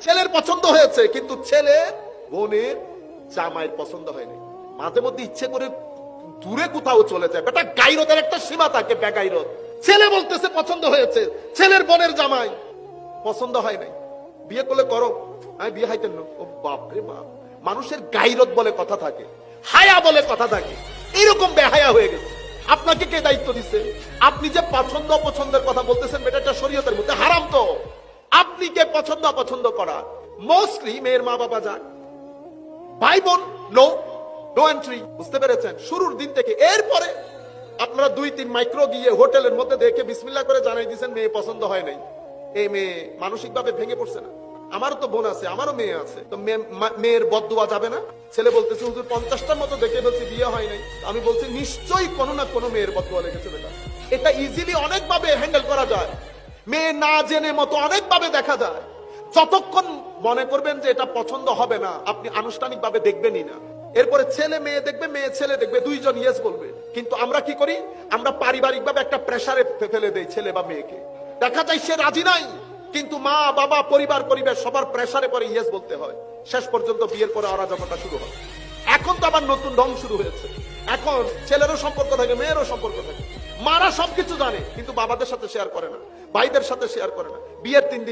ছেলের পছন্দ হয়েছে, কিন্তু ছেলে বোনের জামাইয়ের পছন্দ হয়নি। মাঝে মধ্যে ইচ্ছে করে দূরে কোথাও চলে যায়। বেটা গাইরতের একটা সীমা থাকে, বেগাইরত। ছেলে বলতেছে পছন্দ হয়েছে, ছেলের বোনের জামাই পছন্দ হয় নাই, বিয়ে করলে করো। আমি বিয়ে হাইতেন না। ও বাপ রে বাপ, মানুষের গাইরত বলে কথা থাকে, হায়া বলে কথা থাকে, এরকম বেহায়া হয়ে গেছে। আপনাকে কে দায়িত্ব দিছে? আপনি যে পছন্দ অপছন্দের কথা বলতেছেন, এটা শরীয়তের মধ্যে হারাম। তো আপনি কে পছন্দ অপছন্দ করা? মোস্টলি মেয়ের মা বাবা যাক, ভাই বোন নো এন্ট্রি। বুঝতে পেরেছেন? শুরুর দিন থেকে। এরপরে আপনারা 2-3 মাইক্রো গিয়ে হোটেলের মধ্যে দেখে বিসমিল্লাহ করে জানাই দিয়েছেন মেয়ে পছন্দ হয় নাই। এই মেয়ে মানসিক ভাবে ভেঙে পড়ছে না? আমারও তো বোন আছে, আমারও মেয়ে আছে, তো মেয়ের বদদুয়া যাবে না? ছেলে বলতেছে হুজুর 50টার মতো দেখে বলছি বিয়ে হয় নাই। আমি বলছি নিশ্চয়ই কোনো না কোনো মেয়ের বদদুয়া লেগেছে বেটা। এটা ইজিলি অনেক ভাবে হ্যান্ডেল করা যায়। মেয়ে না জেনে মতো অনেক ভাবে দেখা যায়। যতক্ষণ মনে করবেন যে এটা পছন্দ হবে না, আপনি আনুষ্ঠানিক ভাবে দেখবেনই না। এরপরে ছেলে মেয়ে দেখবে, মেয়ে ছেলে দেখবে, দুইজন ইয়েস বলবে। কিন্তু আমরা কি করি? আমরা পারিবারিক ভাবে একটা প্রেসারে ফেলে দেই ছেলে বা মেয়েকে। দেখা যায় সে রাজি নাই, কিন্তু মা বাবা পরিবার সবার প্রেসারে পরে ইয়েস বলতে হয়। শেষ পর্যন্ত বিয়ের পরে অরাজকতা শুরু হয়। এখন তো আবার নতুন ঢং শুরু হয়েছে। এখন ছেলেরও সম্পর্ক থাকে, মেয়েরও সম্পর্ক থাকে। মারা সবকিছু জানে, কিন্তু বাবাদের সাথে শেয়ার করে না, ভাইদের সাথে শেয়ার করে না। বিয়ের 3 দিন